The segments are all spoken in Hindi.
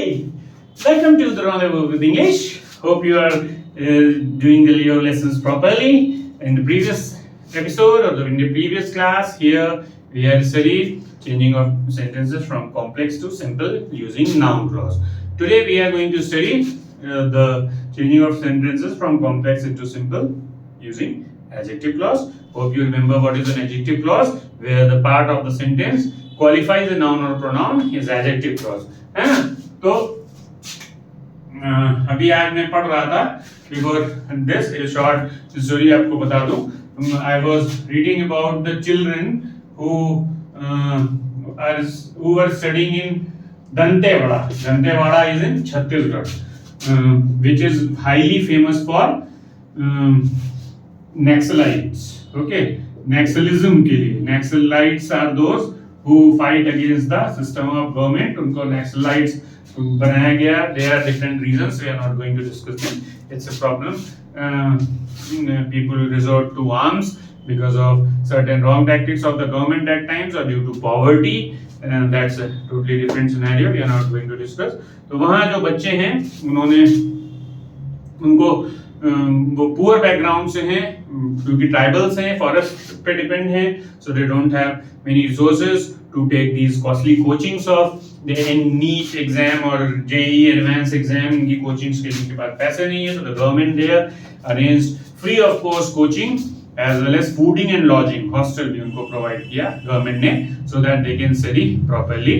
Hey, welcome to the Rendezvous with English. Hope you are doing your lessons properly. In the previous episode or in the previous class, here we had studied changing of sentences from complex to simple using noun clause. Today we are going to study the changing of sentences from complex into simple using adjective clause. Hope you remember what is an adjective clause, where the part of the sentence qualifies a noun or pronoun is adjective clause, है ना? तो अभी आज मैं पढ़ रहा था, before this A short story आपको बता दूं. I was reading about the children who were studying in Dantewada. Dantewada is in Chhattisgarh, which is highly famous for Naxalites. Okay, Naxalism के लिए. Naxalites are those who fight against the system of government. उनको Naxalites बनाया गया. There are different reasons. We are not going to discuss them. It's a problem. People resort to arms because of certain wrong tactics of the government at times or due to poverty. And that's a totally different scenario. We are not going to discuss. तो वहाँ जो बच्चे हैं, उनको वो पुअर बैकग्राउंड से हैं, क्योंकि ट्राइबल्स हैं, फॉरेस्ट पे डिपेंड हैं, so they don't have many resources to take these costly coachings of NEET exam और जेई एडवांस एग्जाम. इनकी कोचिंग्स के लिए इनके पास पैसे नहीं है. So the government there arranged free of cost coaching as well as fooding and lodging. Hostel भी उनको प्रोवाइड किया गवर्नमेंट ने, so that they can study properly.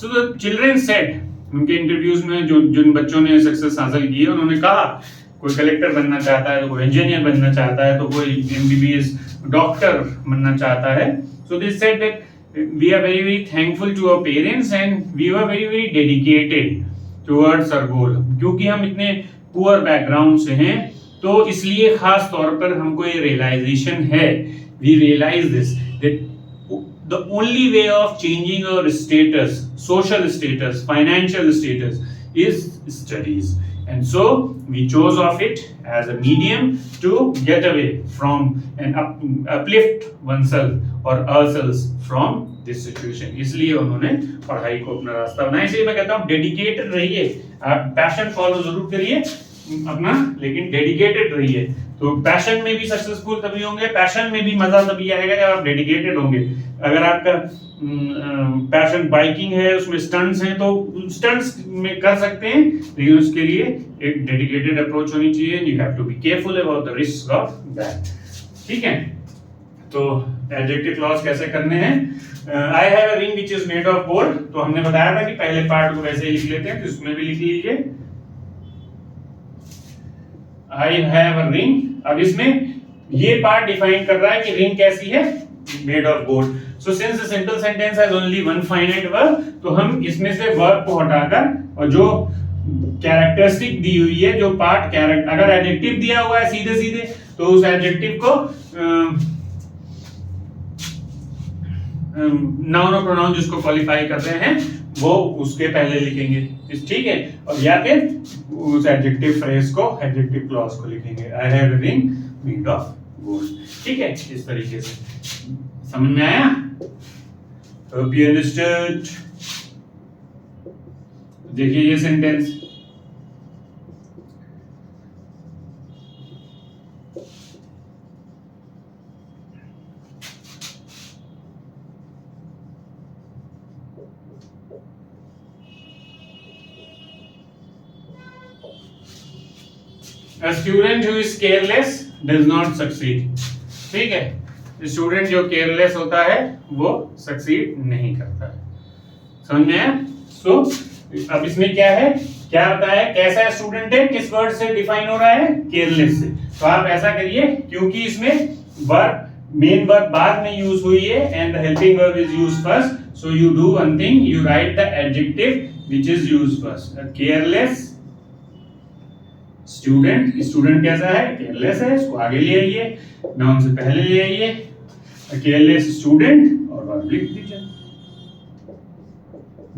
So the children said, उनके इंटरव्यूज में जो जिन बच्चों ने सक्सेस हासिल की है, उन्होंने कहा कोई कलेक्टर बनना चाहता है, तो कोई इंजीनियर बनना चाहता है, तो कोई एमबीबीएस डॉक्टर बनना चाहता है. So they said that we are very very thankful to our parents and we were very very dedicated towards our goal. क्योंकि हम इतने पुअर बैकग्राउंड से हैं, तो इसलिए खास तौर पर हमको ये रियलाइजेशन है, we realise this that the only way of changing our status, social status, financial status is studies. And so we chose of it as a medium to get away from and uplift oneself or ourselves from this situation. इसलिए उन्होंने पढ़ाई को अपना रास्ता बनाया. इसलिए मैं कहता हूँ डेडिकेटेड रहिए. आप पैशन फॉलो जरूर करिए अपना, लेकिन डेडिकेटेड रहिए. तो पैशन में भी सक्सेसफुल तभी होंगे, पैशन में भी मजा तभी आएगा जब आप डेडिकेटेड होंगे. अगर आपका पैशन बाइकिंग है, उसमें स्टंट्स हैं, तो स्टंट्स में कर सकते हैं, लेकिन उसके लिए एक डेडिकेटेड अप्रोच होनी चाहिए. You have to be careful about the risk of that. ठीक है, तो एडजेक्टिव क्लॉज कैसे करने हैं. I have a ring which is made of gold. तो हमने बताया था कि पहले पार्ट को वैसे ही लिख लेते हैं, तो इसमें भी लिख लीजिए आई हैव अ रिंग. अब इसमें ये पार्ट डिफाइन कर रहा है कि रिंग कैसी है, made of gold. So since the simple sentence has only one finite verb, तो हम इसमें से वर्ब को हटाकर और जो कैरेक्टरिस्टिक दी हुई है, जो पार्ट कैरेक्टर, अगर एडजेक्टिव दिया हुआ है सीधे सीधे, तो उस एडजेक्टिव को नाउन और प्रोनाउन जिसको क्वालिफाई कर रहे हैं वो उसके पहले लिखेंगे. ठीक है, और या फिर उस एडजेक्टिव फ्रेज को, एडजेक्टिव क्लॉज को लिखेंगे. आई have a ring made of gold. ठीक है, इस तरीके से समझ में आया. Hope you understood. देखिए ये sentence, A student who is careless does not succeed. ठीक है, स्टूडेंट जो केयरलेस होता है वो सक्सीड नहीं करता है. समझ में आया. सो अब इसमें क्या है, क्या बताया, कैसा स्टूडेंट है, किस वर्ड से डिफाइन हो रहा है, केयरलेस से. तो आप ऐसा करिए, क्योंकि इसमें वर्ब, मेन वर्ब बाद में यूज हुई है and the helping verb is used first. So you do one thing, you right the adjective which is used first. Careless student, student कैसा है, केयरलेस है, इसको आगे ले आइए, नाउन से पहले ले आइए. केयरलेस स्टूडेंट और वर्ब लिख दीजिए.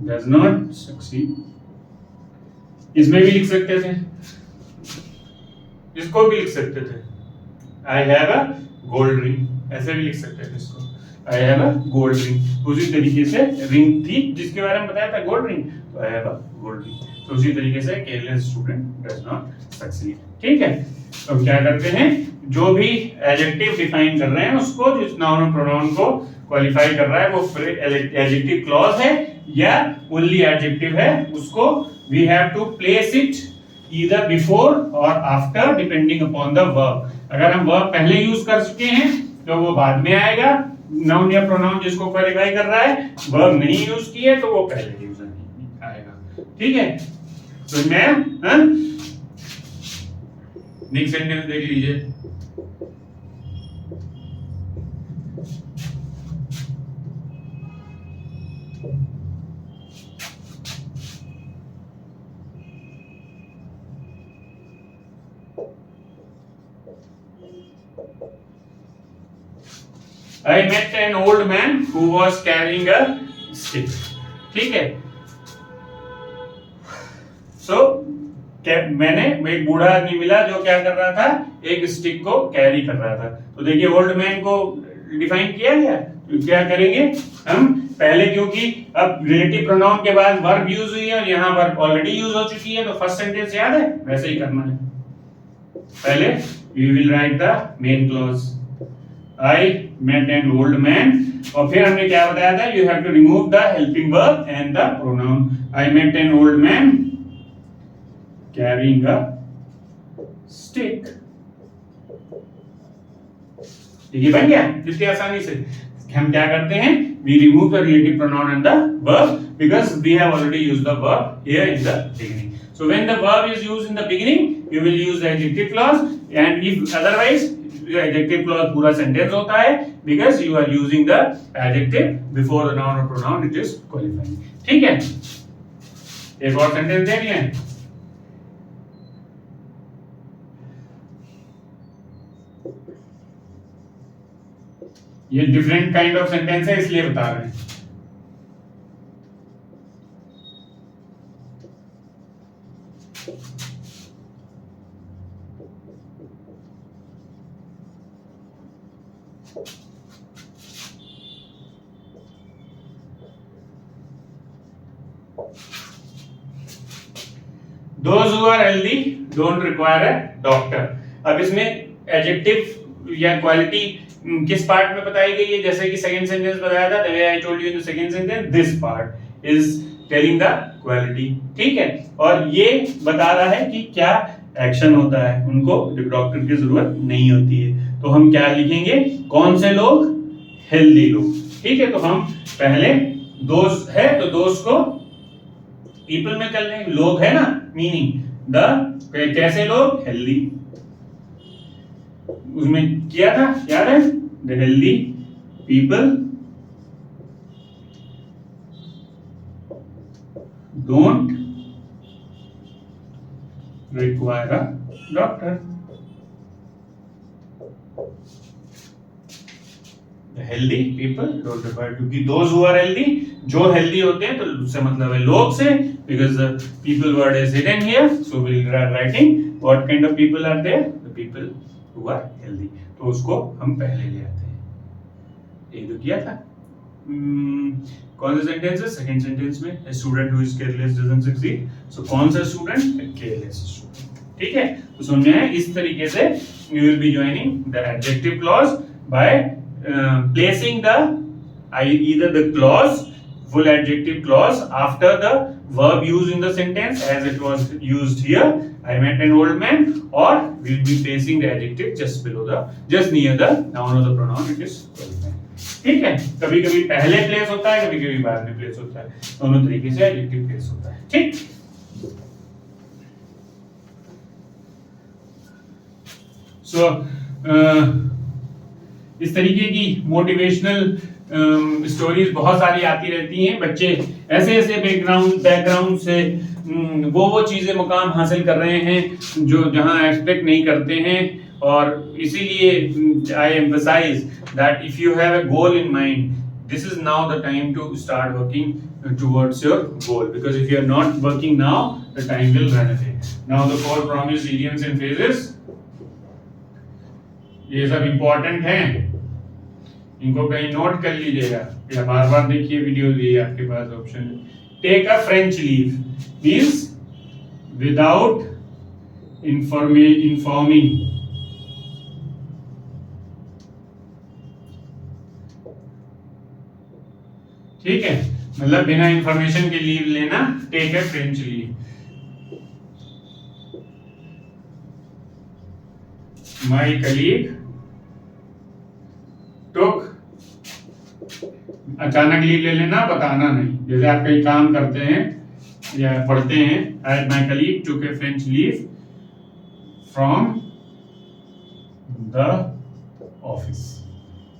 Does not succeed. इसमें भी लिख सकते थे, इसको भी लिख सकते थे. आई हैव अ गोल्ड रिंग, ऐसे भी लिख सकते थे इसको. आई हैव अ गोल्ड रिंग. उसी तरीके से रिंग थी जिसके बारे में बताया था, गोल्ड रिंग, तो आई हैव अ गोल भी। तो उसी तरीके से careless student does not succeed. ठीक है, तो क्या करते हैं, जो भी एडजेक्टिव डिफाइन कर रहे हैं उसको, जिस नाउन और प्रोनाउन को क्वालिफाई कर रहा है वो एडजेक्टिव क्लॉज है या ओनली एडजेक्टिव है, उसको we have to place it either before और after depending upon the verb. अगर हम वर्ब पहले यूज कर चुके हैं तो वो बाद में आएगा, नाउन या प्रोनाउन जिसको क्वालिफाई कर रहा है वर्ब नहीं यूज किए तो वो पहले यूज आएगा। ठीक है, तो मैं नेक्स्ट सेंटेंस देख लीजिए। I met an old man who was carrying a stick. ठीक है, so मैंने एक बूढ़ा आदमी मिला जो क्या कर रहा था, एक स्टिक को कैरी कर रहा था। तो देखिए ओल्ड मैन को डिफाइन किया गया, तो क्या करेंगे हम पहले, क्योंकि अब रिलेटिव प्रोनाउन के बाद वर्ब यूज हुई है और यहाँ वर्ब ऑलरेडी यूज हो चुकी है, तो फर्स्ट सेंटेंस याद है, वैसे ही करना है। पहले we will write the main clause I met an old man, और फिर हमने क्या बताया था, you have to remove the helping verb and the pronoun। I met an old man carrying a stick। ठीक है, बन गया जितनी आसानी से। हम क्या करते हैं, we remove the relative pronoun and the verb because we have already used the verb here in the beginning। So when the verb is used in the beginning, you will use the adjective clause, and if otherwise adjective clause पूरा sentence होता है because you are using the adjective before the noun or pronoun, it is qualifying। ठीक है, एक और सेंटेंस देख लें। ये डिफरेंट काइंड ऑफ सेंटेंस है इसलिए बता रहे हैं। Those who are healthy don't require a doctor। अब इसमें एडजेक्टिव या क्वालिटी किस पार्ट में बताई गई है, जैसे कि सेकंड सेंटेंस बताया था, the way I told you in the second sentence, this part is telling the quality। ठीक है, और ये बता रहा है कि क्या एक्शन होता है, उनको डॉक्टर की जरूरत नहीं होती है। तो हम क्या लिखेंगे, कौन से लोग, हेल्दी लोग। ठीक है, तो हम पहले दोस्त है तो दोस्त को पीपल में कर लेंगे, लोग है ना, मीनिंग द कैसे लोग, हेल्दी। उसमें किया था याद है, the healthy people don't require a doctor. Healthy people don't require, क्योंकि दोज हु आर हेल्दी, जो हेल्दी होते हैं, तो उससे मतलब है लोग से, because the people word is hidden here, so we will writing what kind of people are there, the people who are healthy. तो उसको हम पहले ले आते हैं। ये तो किया था। कौन सा सेंटेंस है, सेकंड सेंटेंस में, a student who is careless doesn't succeed। सो कौन सा स्टूडेंट, केयरलेस स्टूडेंट। ठीक है, तो समझ में आया, इस तरीके से you will be joining the adjective clause by placing the either the clause, full adjective clause after the verb used in the sentence as it was used here, I met an old man, or we'll be placing the adjective just below the, just near the noun or the pronoun, it is qualifying। ठीक है, कभी कभी पहले प्लेस होता है, कभी कभी बाद में प्लेस होता है, दोनों तरीके से एडजेक्टिव प्लेस होता है। ठीक, सो इस तरीके की मोटिवेशनल स्टोरीज बहुत सारी आती रहती हैं। बच्चे ऐसे ऐसे बैकग्राउंड से वो चीजें मुकाम हासिल कर रहे हैं जो जहां एक्सपेक्ट नहीं करते हैं, और इसीलिए I emphasize that if you have a goal in mind, this is now the time to start working towards your goal, because if you are not working now, the time will run away। Now the 4 promised idioms and phrases, ये सब इंपॉर्टेंट हैं, इनको कहीं नोट कर लीजिएगा या बार बार देखिए वीडियो, ये आपके पास option. Take a French leave, means without informing. ठीक है, मतलब बिना इंफॉर्मेशन के लीव लेना, take a French leave. My colleague took, अचानक लीव ले लेना, बताना नहीं. जैसे आप कहीं काम करते हैं या पढ़ते हैं, my colleague took a French leave from the office.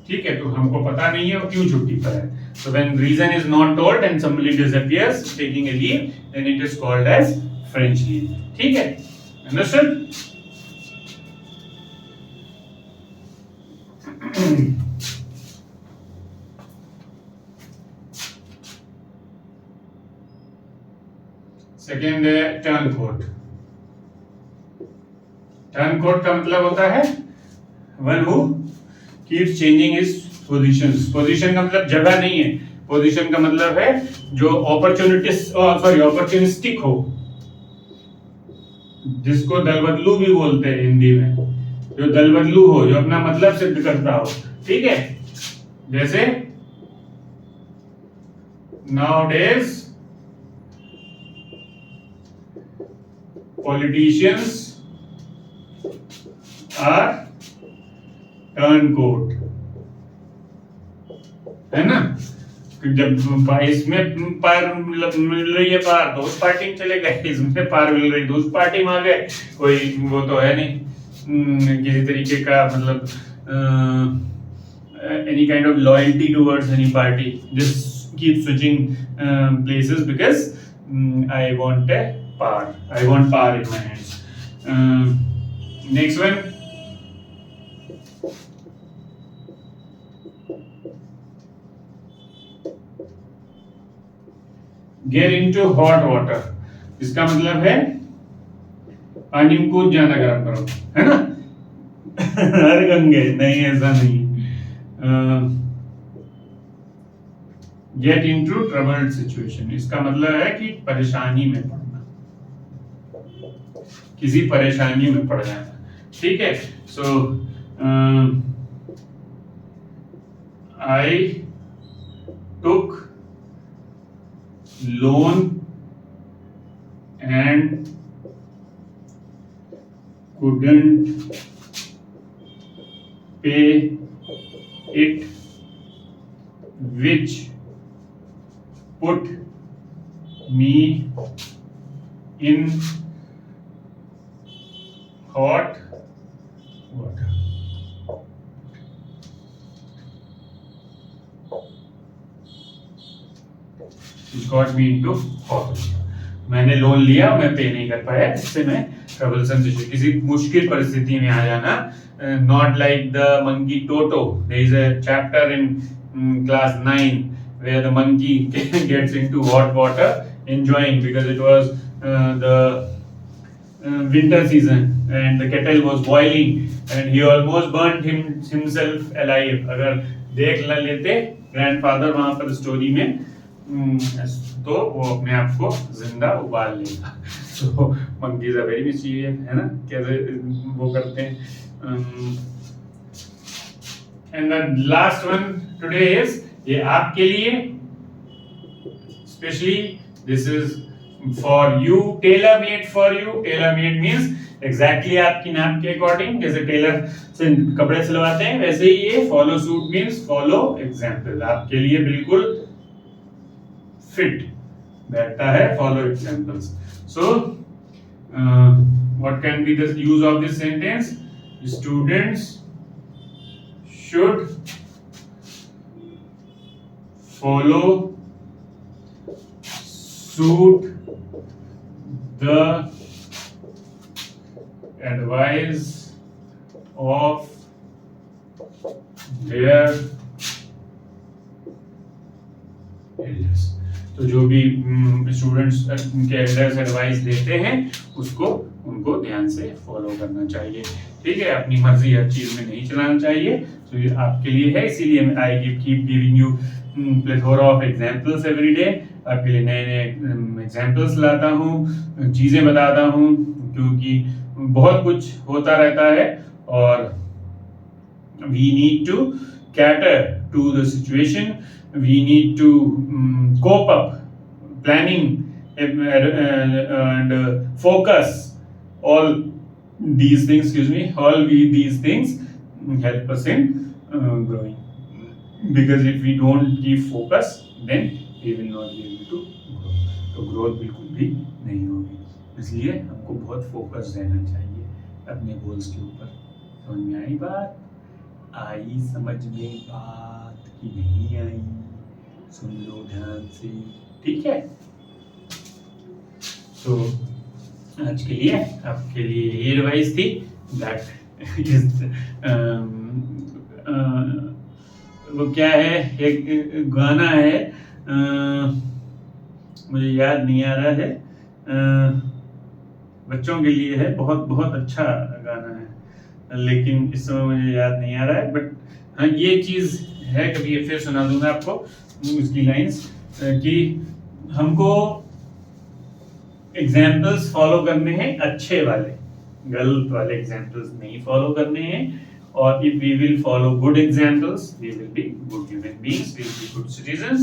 ठीक है, तो हमको पता नहीं है वो क्यों छुट्टी पर है. So when reason is not told and somebody disappears taking a leave, then it is called as French leave. ठीक है, understood? सेकेंड है टर्न कोट. टर्न कोट का मतलब होता है one who keeps changing his positions. Position का मतलब जगह नहीं है, पोजीशन का मतलब है जो अपॉर्चुनिस्टिक हो, जिसको दलबदलू भी बोलते हैं हिंदी में. जो दलबदलू हो, जो अपना मतलब सिद्ध करता हो. ठीक है, जैसे नाउडेज politicians are turncoat, है ना. जब इसमें पार मिल रही है पार तो उस पार्टी में चले गए, इसमें पार मिल रही तो उस पार्टी में आ गए. कोई वो तो है नहीं किसी तरीके का, मतलब any kind of loyalty towards any party. Just keep switching places because I want a power. I want power in my hands. Next one. Get into hot water. इसका मतलब है पानी में कूद जाना, गर्म करो, है ना. हर गंगे नहीं, ऐसा नहीं. Get into troubled situation. इसका मतलब है कि परेशानी में पड़ना, किसी परेशानी में पड़ जाना. ठीक है, सो I took loan and couldn't pay it, which put me in hot water. Which got me into hot water. मैंने लोन लिया, मैं पे नहीं कर पाया, जिससे मैं ट्रबलसम सिचुएशन, किसी मुश्किल परिस्थिति में आ जाना. Not like the monkey Toto. There is a chapter in class 9 where the monkey gets into hot water enjoying because it was the winter season and the kettle was boiling and he almost burnt himself alive. अगर देख लेते ग्रैंडफादर वहां पर स्टोरी में तो वो अपने आप को जिंदा उबाल लेगा. So monkeys are very mischievous, है ना, कैसे वो करते हैं. And the last one today is, ये आपके लिए specially, this is for you, tailor made for you. Tailor made means exactly आपकी नाप के अकॉर्डिंग. जैसे टेलर से कपड़े सिलवाते हैं वैसे ही ये follow suit means follow example. आपके लिए बिल्कुल fit बैठता है follow examples. So what can be the use of this sentence? Students should follow suit the advice of their elders. तो जो भी स्टूडेंट्स उनके एल्डर्स एडवाइस देते हैं उसको उनको ध्यान से फॉलो करना चाहिए. ठीक है, अपनी मर्जी हर चीज में नहीं चलाना चाहिए. तो ये आपके लिए है, इसीलिए I keep giving you plethora of examples every day आपके लिए नए नए एग्जाम्पल्स लाता हूँ, चीज़ें बताता हूँ, क्योंकि बहुत कुछ होता रहता है और we need to cater to the situation, we need to cope up, planning and focus, all these things, these things help us in growing, because if we don't keep focus then we will not be able to grow, तो ग्रोथ बिल्कुल भी नहीं होगी। इसलिए हमको बहुत फोकस रहना चाहिए अपने गोल्स के ऊपर। समझ में आई बात? आई समझ में बात कि नहीं आई? सुन लो ध्यान से, ठीक है? तो आज के लिए आपके लिए ये एडवाइस थी, दैट इज वो क्या है, एक गाना है, मुझे याद नहीं आ रहा है, बच्चों के लिए है, बहुत बहुत अच्छा गाना है, लेकिन इस समय मुझे याद नहीं आ रहा है, बट हाँ ये चीज़ है, कभी ये फिर सुना दूंगा आपको उसकी लाइंस, कि हमको एग्जाम्पल्स फॉलो करने हैं अच्छे वाले, गलत वाले एग्जाम्पल्स नहीं फॉलो करने हैं, और if we will follow good examples we will be good human beings, we will be good citizens,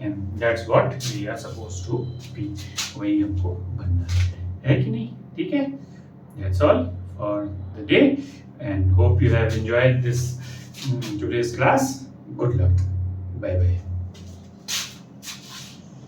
and that's what we are supposed to be, वही हमको बनना है कि नहीं? ठीक है, that's all for the day, and hope you have enjoyed this today's class. Good luck. Bye bye.